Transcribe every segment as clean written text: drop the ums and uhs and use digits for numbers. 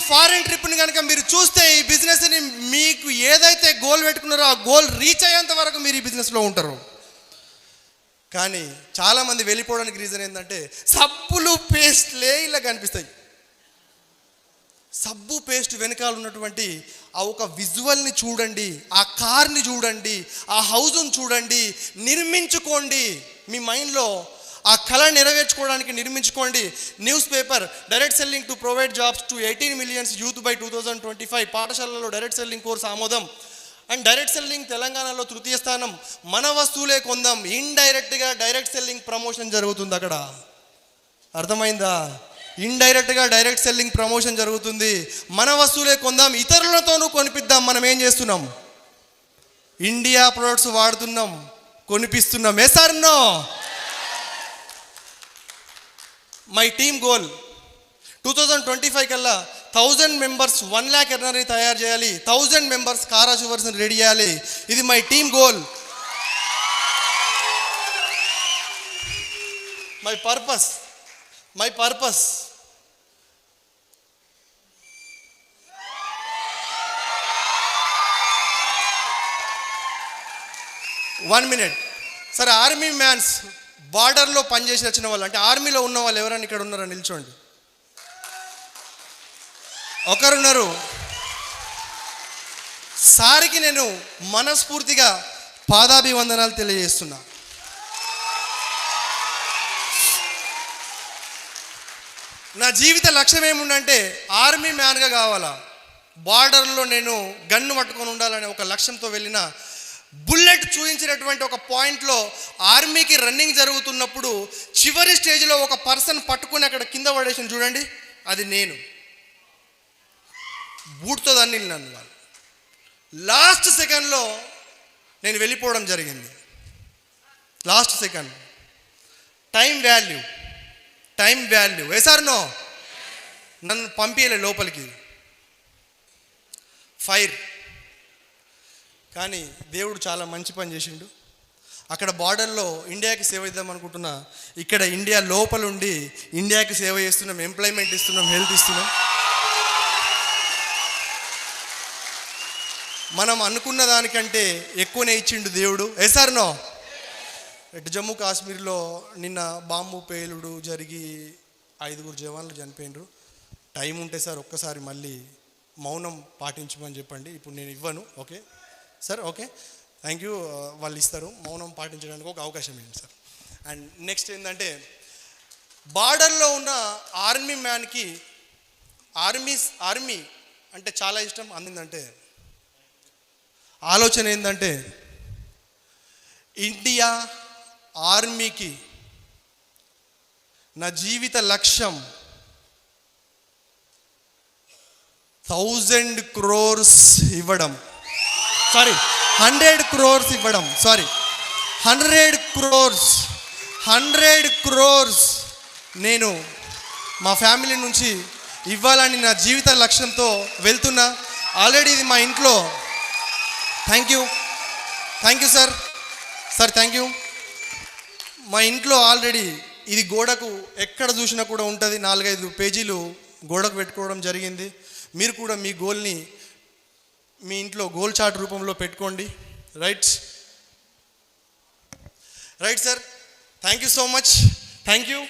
Foreign ట్రిప్ని కనుక మీరు చూస్తే ఈ బిజినెస్ని మీకు ఏదైతే గోల్ పెట్టుకున్నారో ఆ గోల్ రీచ్ అయ్యేంత వరకు మీరు ఈ బిజినెస్లో ఉంటారు. కానీ చాలామంది వెళ్ళిపోవడానికి రీజన్ ఏంటంటే సబ్బులు పేస్ట్లే ఇలా కనిపిస్తాయి. సబ్బు పేస్ట్ వెనకాల ఉన్నటువంటి ఆ ఒక విజువల్ని చూడండి, ఆ కార్ని చూడండి, ఆ హౌస్ని చూడండి, నిర్మించుకోండి. మీ మైండ్లో ఆ కళ నెరవేర్చుకోవడానికి నిర్మించుకోండి. News paper direct selling to provide jobs to 18 million youth by 2025. పాఠశాలలో డైరెక్ట్ సెల్లింగ్ కోర్స్ ఆమోదం. అండ్ డైరెక్ట్ సెల్లింగ్ తెలంగాణలో తృతీయ స్థానం. మన వస్తువులే కొందాం. ఇండైరెక్ట్గా డైరెక్ట్ సెల్లింగ్ ప్రమోషన్ జరుగుతుంది అక్కడ. అర్థమైందా? ఇండైరెక్ట్గా డైరెక్ట్ సెల్లింగ్ ప్రమోషన్ జరుగుతుంది. మన వస్తువులే కొందాం, ఇతరులతోనూ కొనిపిద్దాం. మనం ఏం చేస్తున్నాం? ఇండియా ప్రొడక్ట్స్ వాడుతున్నాం, కొనిపిస్తున్నాం. Yes or no? My team goal 2025 కల్లా 1000 members 1 lakh ఎర్నర్ని తయారు చేయాలి. 1000 members కార్ అచీవర్స్ని రెడీ చేయాలి. ఇది my team goal. My purpose 1 minute. సరే, ఆర్మీ మ్యాన్స్ బార్డర్లో పనిచేసి వచ్చిన వాళ్ళు, అంటే ఆర్మీలో ఉన్న వాళ్ళు ఎవరైనా ఇక్కడ ఉన్నారా? నిల్చోండి. ఒకరున్నారు. సారికి నేను మనస్ఫూర్తిగా పాదాభివందనాలు తెలియజేస్తున్నా. నా జీవిత లక్ష్యం ఏముందంటే ఆర్మీ మ్యాన్గా కావాలా, బార్డర్లో నేను గన్ను పట్టుకొని ఉండాలనే ఒక లక్ష్యంతో వెళ్ళిన. బుల్లెట్ చూపించినటువంటి ఒక పాయింట్లో ఆర్మీకి రన్నింగ్ జరుగుతున్నప్పుడు చివరి స్టేజ్లో ఒక పర్సన్ పట్టుకుని అక్కడ కింద పడేసిన చూడండి, అది నేను. బూట్తో దాన్ని నన్ను వాళ్ళు లాస్ట్ సెకండ్లో నేను వెళ్ళిపోవడం జరిగింది. Last second. Time value yes or no? నన్ను పంపించలే లోపలికి. ఫైర్. కానీ దేవుడు చాలా మంచి పని చేసిండు. అక్కడ బార్డర్లో ఇండియాకి సేవ చేద్దాం అనుకుంటున్నా, ఇక్కడ ఇండియా లోపల ఉండి ఇండియాకి సేవ చేస్తున్నాం, ఎంప్లాయ్మెంట్ ఇస్తున్నాం, హెల్త్ ఇస్తున్నాం. మనం అనుకున్న దానికంటే ఎక్కువనే ఇచ్చిండు దేవుడు. ఎసార్ నో? ఇటు జమ్మూ కాశ్మీర్లో నిన్న బాంబు పేలుడు జరిగి 5 జవాన్లు చనిపోయినరు. టైం ఉంటే సార్ ఒక్కసారి మళ్ళీ మౌనం పాటించమని చెప్పండి. ఇప్పుడు నేను ఇవ్వను. Okay sir? Okay, thank you. వాళ్ళు ఇస్తారు. మౌనం పాటించడానికి ఒక అవకాశం ఏంటి సార్? అండ్ నెక్స్ట్ ఏంటంటే బార్డర్లో ఉన్న ఆర్మీ మ్యాన్కి ఆర్మీ అంటే చాలా ఇష్టం. అందిందంటే ఆలోచన ఏంటంటే ఇండియా ఆర్మీకి నా జీవిత లక్ష్యం 1000 crores ఇవ్వడం. 100 crores ఇవ్వడం. 100 crores నేను మా ఫ్యామిలీ నుంచి ఇవ్వాలని నా జీవిత లక్ష్యంతో వెళ్తున్నా. ఆల్రెడీ ఇది మా ఇంట్లో. Thank you sir. Thank you. మా ఇంట్లో ఆల్రెడీ ఇది గోడకు ఎక్కడ చూసినా కూడా ఉంటుంది. 4-5 పేజీలు గోడకు పెట్టుకోవడం జరిగింది. మీరు కూడా మీ గోల్ని మీ ఇంట్లో గోల్ చార్ట్ రూపంలో పెట్టుకోండి. Right sir. Thank you so much. Thank you.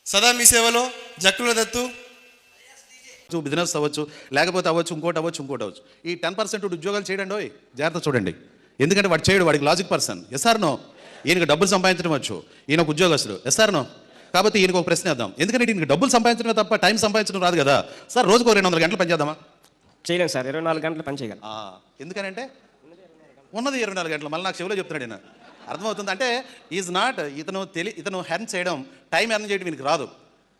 సదా మీ సేవలో జక్కుల దత్తు. బిజినెస్ అవ్వచ్చు, లేకపోతే ఇంకోటి అవ్వచ్చు. ఈ 10% ఉద్యోగాలు చేయడండి. జాగ్రత్త చూడండి. ఎందుకంటే వాడు చేయడు, వాడికి లాజిక్ పర్సన్. SR no? ఈయనకు డబ్బులు సంపాదించడం వచ్చు, ఈయన ఒక ఉద్యోగస్తుడు. SR no? కాబట్టి ఈయనకు ఒక ప్రశ్న వేద్దాం. ఎందుకంటే ఈయనకు డబ్బులు సంపాదించడం తప్ప టైం సంపాదించడం రాదు కదా సార్. రోజుకు 200 గంటలు పనిచేద్దామా? చేయలేను సార్. 24 గంటలు పని చేయగలను. ఎందుకనంటే ఉన్నది 24 గంటలు. మళ్ళీ నాకు చెవిలో చెప్తున్నాడు ఈయన. అర్థమవుతుంది అంటే ఇతను హెర్న్ చేయడం, టైం హెర్న్ చేయడం ఈయనకి రాదు.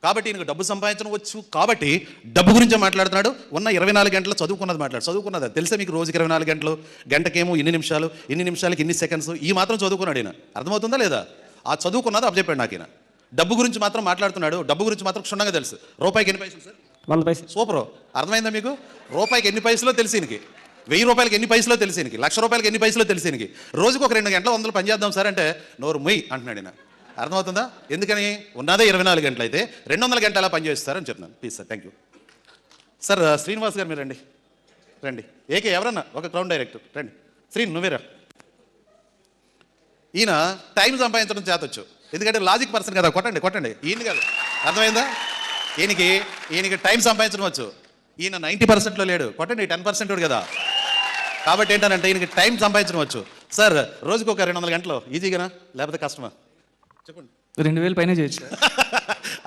కాబట్టి ఈయనకు డబ్బు సంపాదించడం వచ్చు. కాబట్టి డబ్బు గురించే మాట్లాడుతున్నాడు. ఉన్న 24 గంటలు చదువుకున్నది తెలుసా మీకు? రోజుకి 24 గంటలు, గంటకేమో ఇన్ని నిమిషాలకి ఇన్ని సెకండ్స్, ఈ మాత్రం చదువుకున్నాడు ఈయన. అర్థమవుతుందా లేదా? ఆ చదువుకున్నది అప్పచెప్పాడు నాకు ఈయన. డబ్బు గురించి మాత్రం మాట్లాడుతున్నాడు. డబ్బు గురించి మాత్రం క్షుణ్ణంగా తెలుసు. రూపాయికి ఎన్ని పైసలు సార్? 100 పైసలు. సూపర్. అర్థమైందా మీకు? రూపాయికి ఎన్ని పైసలో తెలిసి ఈయనకి, 1000 రూపాయలకి ఎన్ని పైసలో తెలిసి ఈయనకి, 1,00,000 రూపాయలకి ఎన్ని పైసలో తెలిసి ఈయనకి. రోజుకు ఒక 2 గంటలు 100 పని చేద్దాం సార్ అంటే నోరు మొయ్యి అంటున్నాడు ఈయన. అర్థమవుతుందా? ఎందుకని ఉన్నదే 24 గంటలు అయితే 200 గంటలు ఎలా పనిచేస్తారని చెప్తున్నాను. Please sir. Thank you. Sir Srinivas గారు మీరు రండి రండి. ఏకే ఎవరన్నా ఒక క్రౌన్ డైరెక్టర్ రండి. శ్రీను నువ్వేరా. ఈయన టైం సంపాదించడం చేతొచ్చు, ఎందుకంటే లాజిక్ పర్సన్ కదా. కొట్టండి కొట్టండి. ఈయన కాదు, అర్థమైందా? ఈయనకి టైం సంపాదించడం వచ్చు. ఈయన 90%లో లేడు, కొట్టండి 10% కదా. కాబట్టి ఏంటంటే ఈయనకి టైం సంపాదించడం వచ్చు. సార్ రోజుకు ఒక 200 గంటలు ఈజీగానా లేకపోతే కష్టమా చెప్పండి. 2000 పైన చేయొచ్చు.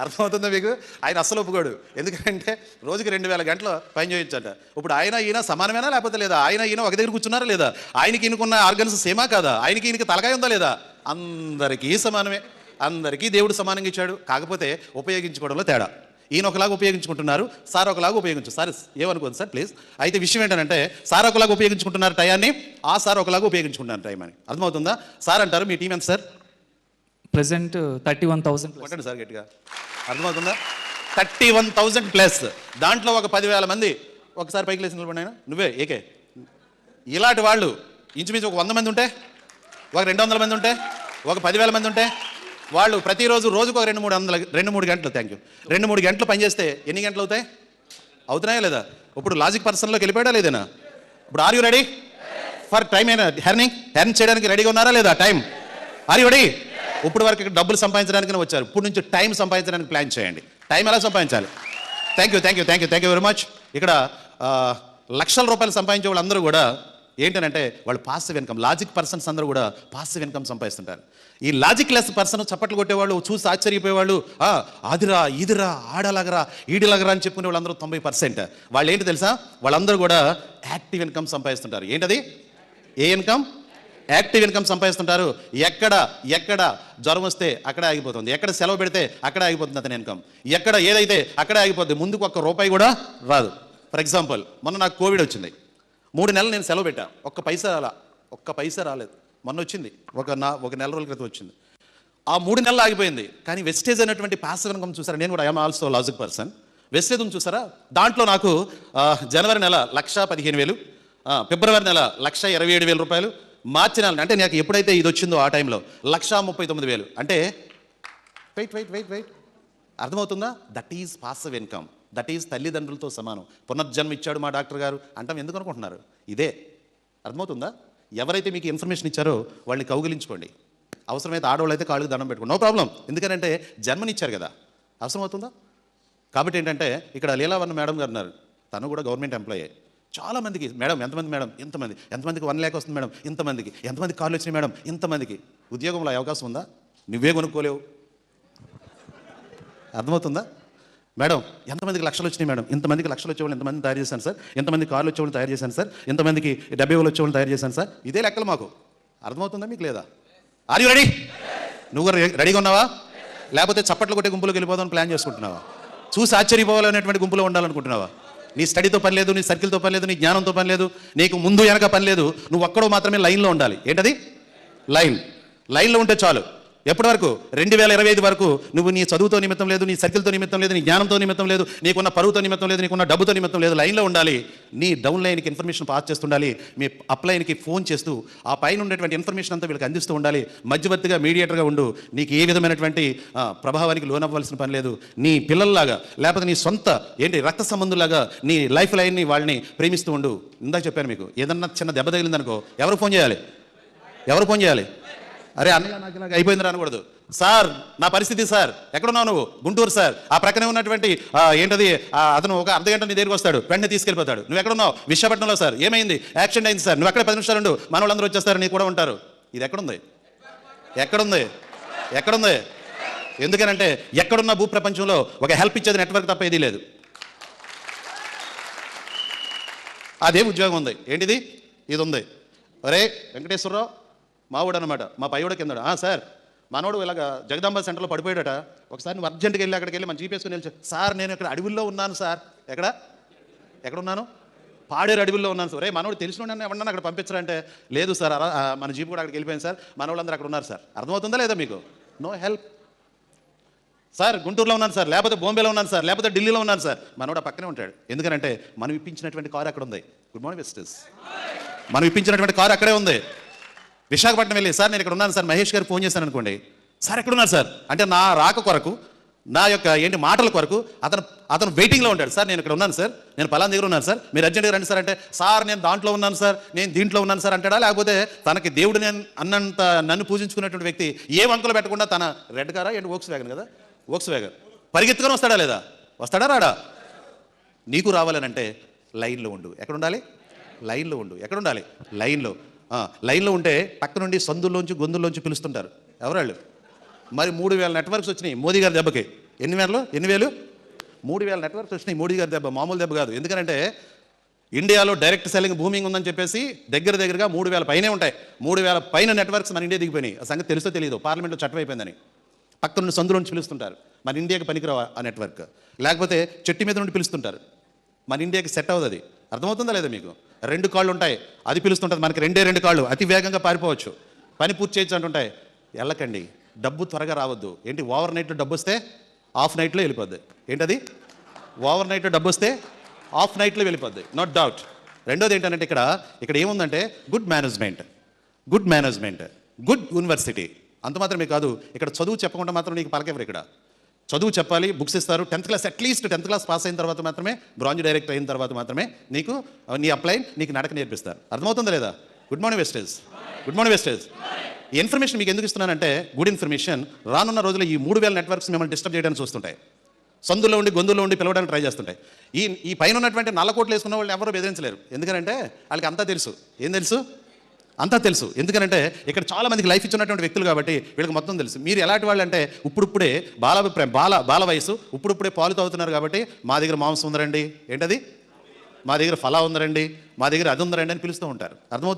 అర్థమవుతుందా మీకు? ఆయన అస్సలు ఒప్పుకోడు, ఎందుకంటే రోజుకి 2000 గంటలు పని చేయొచ్చట. ఇప్పుడు ఆయన ఈయన సమానమేనా లేకపోతే లేదా? ఆయన ఈయన ఒక దగ్గర కూర్చున్నారా లేదా? ఆయనకి ఈయనకున్న ఆర్గన్స్ సేమా కాదా? ఆయనకి ఈయనకి తలకాయ ఉందా లేదా? అందరికీ సమానమే, అందరికీ దేవుడు సమానంగా ఇచ్చాడు. కాకపోతే ఉపయోగించుకోవడంలో తేడా. ఈయన ఒకలాగా ఉపయోగించుకుంటున్నారు, సార్ ఒకలాగా సార్ ఏమనుకోండి సార్ ప్లీజ్. అయితే విషయం ఏంటంటే సార్ ఒకలాగా ఉపయోగించుకుంటున్నారు టయాన్ని, ఆ సార్ ఒకలాగా ఉపయోగించుకుంటున్నారు టైం అని. అర్థమవుతుందా? సార్ అంటారు మీ టీం ఎంత సార్? ప్రెసెంట్ 31,000. కొట్టండి సార్ గట్టిగా. అర్థమవుతుందా? 31,000 ప్లస్. దాంట్లో ఒక 10,000 మంది ఒకసారి పైకి లేచి నిలబడినా నువ్వే ఏకే. ఇలాంటి వాళ్ళు ఇంచుమించు ఒక 100 మంది ఉంటే, ఒక 200 మంది ఉంటే, ఒక 10,000 మంది ఉంటే, వాళ్ళు ప్రతిరోజు రోజుకు ఒక 2-3 గంటలు 2-3 గంటలు పనిచేస్తే ఎన్ని గంటలు అవుతాయి? అవుతున్నాయా లేదా? ఇప్పుడు లాజిక్ పర్సన్లోకి వెళ్ళిపోయాడా లేదేనా? ఇప్పుడు are you ready for time హెర్నింగ్ చేయడానికి రెడీగా ఉన్నారా లేదా? Time are you ready? ఇప్పుడు వరకు ఇక్కడ డబ్బులు సంపాదించడానికి వచ్చారు, ఇప్పుడు నుంచి టైం సంపాదించడానికి ప్లాన్ చేయండి. టైం ఎలా సంపాదించాలి? Thank you very much. ఇక్కడ లక్షల రూపాయలు సంపాదించే వాళ్ళందరూ కూడా ఏంటంటే వాళ్ళు పాసివ్ ఇన్కమ్. లాజిక్ పర్సన్స్ అందరూ కూడా పాసివ్ ఇన్కమ్ సంపాదిస్తుంటారు. ఈ లాజిక్ లెస్ పర్సన్ చప్పట్లు కొట్టేవాళ్ళు, చూసి ఆశ్చర్యపోయేవాళ్ళు, ఆదిరా ఈదిరా ఆడలాగరా ఈడిలాగరా అని చెప్పుకునే వాళ్ళందరూ 90%. వాళ్ళు ఏంటి తెలుసా? వాళ్ళందరూ కూడా యాక్టివ్ ఇన్కమ్ సంపాదిస్తుంటారు. ఏంటది? ఏ ఇన్కమ్? యాక్టివ్ ఇన్కమ్ సంపాదిస్తుంటారు. ఎక్కడ జ్వరం వస్తే అక్కడే ఆగిపోతుంది, ఎక్కడ సెలవు పెడితే అక్కడే ఆగిపోతుంది అతని ఇన్కమ్, ఎక్కడ ఏదైతే అక్కడే ఆగిపోతుంది, ముందుకు ఒక్క రూపాయి కూడా రాదు. ఫర్ ఎగ్జాంపుల్ మొన్న నాకు కోవిడ్ వచ్చింది, 3 నెలలు నేను సెలవు పెట్టా, ఒక్క పైసా రాలేదు. మొన్న వచ్చింది, ఒక నెల రోజుల క్రితం వచ్చింది. ఆ 3 నెలలు ఆగిపోయింది. కానీ వెస్టేజ్ అనేటువంటి పాసివ్ ఇన్కమ్ చూసారా? నేను కూడా I'm also logic person. Vestige చూసారా? దాంట్లో నాకు జనవరి నెల 1,15,000, ఫిబ్రవరి నెల 1,27,000 రూపాయలు, మార్చి నెల అంటే నాకు ఎప్పుడైతే ఇది వచ్చిందో ఆ టైంలో 1,39,000. అంటే వెయిట్ అర్థమవుతుందా? That is passive income. That is తల్లిదండ్రులతో సమానం. పునర్జన్మ ఇచ్చాడు మా డాక్టర్ గారు అంటాం ఎందుకు అనుకుంటున్నారు? ఇదే. అర్థమవుతుందా? ఎవరైతే మీకు ఇన్ఫర్మేషన్ ఇచ్చారో వాళ్ళని కౌగిలించుకోండి. అవసరమైతే ఆడవాళ్ళు అయితే కాళ్ళకి దండం పెట్టుకోండి, నో ప్రాబ్లం. ఎందుకంటే జన్మనిచ్చారు కదా. అవసరమవుతుందా? కాబట్టి ఏంటంటే ఇక్కడ లీలావరణ మేడం గారు ఉన్నారు, తను కూడా గవర్నమెంట్ ఎంప్లాయీ. చాలామందికి మేడం ఎంతమంది మేడం ఇంతమంది, ఎంతమందికి 1 lakh వస్తుంది మేడం ఇంతమందికి, ఎంతమందికి కార్లు వచ్చినాయి మేడం ఇంతమందికి. ఉద్యోగంలో అవకాశం ఉందా? నువ్వే కొనుక్కోలేవు. అర్థమవుతుందా? మేడం ఎంతమందికి లక్షలు వచ్చినాయి మేడం, ఇంతమందికి లక్షలు వచ్చేవాళ్ళు ఎంతమంది తయారు చేశాను సార్, ఎంతమంది కార్లు వచ్చేవాళ్ళు తయారు చేశాను సార్, ఎంతమందికి 70,000 వచ్చేవాళ్ళు తయారు చేశాను సార్. ఇదే లెక్కలు మాకు. అర్థమవుతుందా మీకు లేదా? Are you ready? నువ్వు రెడీగా ఉన్నావా? లేకపోతే చప్పట్లు కొట్టే గుంపులోకి వెళ్ళిపోదామని ప్లాన్ చేసుకుంటున్నావా? చూసి ఆశ్చర్యపోవాలనేటువంటి గుంపులో ఉండాలనుకుంటున్నావా? నీ స్టడీతో పని లేదు, నీ సర్కిల్తో పని లేదు, నీ జ్ఞానంతో పని లేదు, నీకు ముందు వెనక పని లేదు. నువ్వు ఒక్కడో మాత్రమే లైన్లో ఉండాలి. ఏంటది? లైన్లో ఉంటే చాలు. ఎప్పటి వరకు? 2025 వరకు నువ్వు నీ చదువుతో నిమిత్తం లేదు, నీ సర్కిల్తో నిమిత్తం లేదు, నీ జ్ఞానంతో నిమిత్తం లేదు, నీకున్న పరువుతో నిమిత్తం లేదు, నీకున్న డబ్బుతో నిమిత్తం లేదు. లైన్లో ఉండాలి. నీ డౌన్ లైన్కి ఇన్ఫర్మేషన్ పాస్ చేస్తుండాలి, మీ అప్ లైన్కి ఫోన్ చేస్తూ ఆ పైన ఉండేటువంటి ఇన్ఫర్మేషన్ అంతా వీళ్ళకి అందిస్తూ ఉండాలి. మధ్యవర్తిగా మీడియేటర్గా ఉండు. నీకు ఏ విధమైనటువంటి ప్రభావానికి లోనవ్వాల్సిన పని లేదు. నీ పిల్లల్లాగా లేకపోతే నీ సొంత రక్త సంబంధులాగా నీ లైఫ్ లైన్ని వాళ్ళని ప్రేమిస్తూ ఉండు. ఇందాక చెప్పాను మీకు, ఏదన్నా చిన్న దెబ్బ తగిలిందనుకో ఎవరు ఫోన్ చేయాలి? అరే అన్నయ్య నాకు అయిపోయిందిరా అనకూడదు. సార్ నా పరిస్థితి సార్, ఎక్కడున్నావు నువ్వు? గుంటూరు సార్. ఆ ప్రక్కనే ఉన్నటువంటి అతను ఒక అర్ధగంట నీ దగ్గరికి వస్తాడు, వెంటనే తీసుకెళ్ళిపోతాడు. నువ్వు ఎక్కడున్నావు? విశాఖపట్నంలో సార్. ఏమైంది? యాక్సిడెంట్ అయింది సార్. నువ్వు అక్కడే 10 నిమిషాలు ఉండు, మన వాళ్ళందరూ వచ్చేస్తారు, నీ కూడా ఉంటారు. ఇది ఎక్కడుంది? ఎందుకనంటే ఎక్కడున్న భూప్రపంచంలో ఒక హెల్ప్ ఇచ్చేది నెట్వర్క్ తప్ప ఏదీ లేదు. అదే ఉద్యోగం ఉంది. ఏంటిది? ఇది ఉంది. ఒరే వెంకటేశ్వరరావు మావాడు అనమాట, మా పైవాడు కిందడు. సార్ మనోడు ఇలాగ జగదాంబ సెంటర్లో పడిపోయాడట, ఒకసారి నువ్వు అర్జెంట్గా వెళ్ళి అక్కడికి వెళ్ళి మన జీపీఎస్కొని వెళ్ళి సార్ నేను ఇక్కడ అడవుల్లో ఉన్నాను సార్. ఎక్కడున్నాను? పాడేరు అడవుల్లో ఉన్నాను సార్. మనోడు తెలిసిన ఎవరన్నా అక్కడ పంపించారంటే లేదు సార్, మన జీప్ కూడా అక్కడికి వెళ్ళిపోయింది సార్, మన వాళ్ళందరూ అక్కడ ఉన్నారు సార్. అర్థమవుతుందా లేదా మీకు? No help. సార్ గుంటూరులో ఉన్నాను సార్, లేకపోతే బాంబేలో ఉన్నాను సార్, లేకపోతే ఢిల్లీలో ఉన్నాను సార్. మనోడు ఆ పక్కనే ఉంటాడు. ఎందుకంటే మనం ఇప్పించినటువంటి కారు అక్కడ ఉంది. గుడ్ మార్నింగ్ వెస్టర్స్. మనం ఇప్పించినటువంటి కారు అక్కడే ఉంది. విశాఖపట్నం వెళ్ళి సార్ నేను ఇక్కడ ఉన్నాను సార్, మహేష్ గారు ఫోన్ చేశాను అనుకోండి, సార్ ఎక్కడున్నారు సార్ అంటే నా రాక కొరకు నా యొక్క ఏంటి మాటల కొరకు అతను వెయిటింగ్లో ఉంటాడు. సార్ నేను ఇక్కడ ఉన్నాను సార్, నేను పలానా దగ్గర ఉన్నాను సార్, మీరు అర్జెంట్గా రండి సార్ అంటే, సార్ నేను దాంట్లో ఉన్నాను సార్, నేను దీంట్లో ఉన్నాను సార్ అంటాడా? లేకపోతే తనకి దేవుడు నేను అన్నంత నన్ను పూజించుకున్నటువంటి వ్యక్తి ఏ వంకలు పెట్టకుండా తన రెడ్ కారా ఏంటి వోక్స్ వ్యాగన్ కదా, వోక్స్ వ్యాగన్ పరిగెత్తుకొని వస్తాడా లేదా? వస్తాడా రాడా? నీకు రావాలనంటే లైన్లో ఉండు. ఎక్కడ ఉండాలి? లైన్లో ఉండు. ఎక్కడ ఉండాలి? లైన్లో ఉంటే పక్క నుండి సందుల్లోంచి గొంతుల్లోంచి పిలుస్తుంటారు. ఎవరాళ్ళు? మరి 3000 నెట్వర్క్స్ వచ్చినాయి మోదీ గారి దెబ్బకి. ఎన్ని వేలు 3000 నెట్వర్క్స్ వచ్చినాయి మోడీ గారి దెబ్బ, మామూలు దెబ్బ కాదు. ఎందుకంటే ఇండియాలో డైరెక్ట్ సెల్లింగ్ బూమింగ్ ఉందని చెప్పేసి దగ్గరగా 3000 పైనే ఉంటాయి. 3000 పైన నెట్వర్క్స్ మన ఇండియా దిగిపోయినాయి. ఆ సంగతి తెలుసో తెలియదు, పార్లమెంట్లో చట్టం అయిపోయిందని. పక్క నుండి సందులో నుంచి పిలుస్తుంటారు. మన ఇండియాకి పనికిరావు ఆ నెట్వర్క్. లేకపోతే చెట్టు మీద నుండి పిలుస్తుంటారు. మన ఇండియాకి సెట్ అవ్వదు అది. అర్థమవుతుందా లేదా మీకు? 2 కాళ్ళు ఉంటాయి, అది పిలుస్తుంటుంది. మనకి 2 కాళ్ళు, అతి వేగంగా పారిపోవచ్చు, పని పూర్తి చేయొచ్చు అంటుంటాయి. వెళ్ళకండి, డబ్బు త్వరగా రావద్దు. ఏంటి ఓవర్ నైట్లో డబ్బు వస్తే ఆఫ్ నైట్లో వెళ్ళిపోద్ది. ఏంటది? ఓవర్ నైట్లో డబ్బు వస్తే ఆఫ్ నైట్లో వెళ్ళిపోద్ది, నో డౌట్. రెండోది ఏంటంటే ఇక్కడ ఏముందంటే గుడ్ మేనేజ్మెంట్, గుడ్ యూనివర్సిటీ. అంత మాత్రమే కాదు, ఇక్కడ చదువు చెప్పకుండా మాత్రం నీకు పలకెవరు. ఇక్కడ చదువు చెప్పాలి, బుక్స్ ఇస్తారు. 10th class at least 10th class pass అయిన తర్వాత మాత్రమే, బ్రాంజ్ డైరెక్ట్ అయిన తర్వాత మాత్రమే నీకు నీ అప్లైన్ నీకు నడక నేర్పిస్తారు. అర్థమవుతుందా లేదా? Good morning Vestige. ఈ ఇన్ఫర్మేషన్ మీకు ఎందుకు ఇస్తున్నానంటే, గుడ్ ఇన్ఫర్మేషన్. రానున్న రోజుల్లో ఈ 3000 నెట్వర్క్స్ మిమ్మల్ని డిస్టర్బ్ చేయడానికి చూస్తుంటాయి. సందులో ఉండి గొంతులో ఉండి పిలవడానికి ట్రై చేస్తుంటాయి. ఈ పైన ఉన్నటువంటి నల్లకోట్లు వేసుకున్న వాళ్ళు ఎవరు బెదిరించలేరు. ఎందుకంటే వాళ్ళకి అంతా తెలుసు. ఏం తెలుసు? అంతా తెలుసు. ఎందుకంటే ఇక్కడ చాలా మందికి లైఫ్ ఇచ్చినటువంటి వ్యక్తులు కాబట్టి వీళ్ళకి మొత్తం తెలుసు. మీరు ఎలాంటి వాళ్ళు అంటే ఇప్పుడిప్పుడే బాల వయసు, ఇప్పుడిప్పుడే పాలు తాగుతున్నారు కాబట్టి మా దగ్గర మాంసం ఉందరండి, ఏంటది, మా దగ్గర ఫలా ఉందరండి, మా దగ్గర అది ఉందరండి అని పిలుస్తూ ఉంటారు. అర్థమవుతుంది?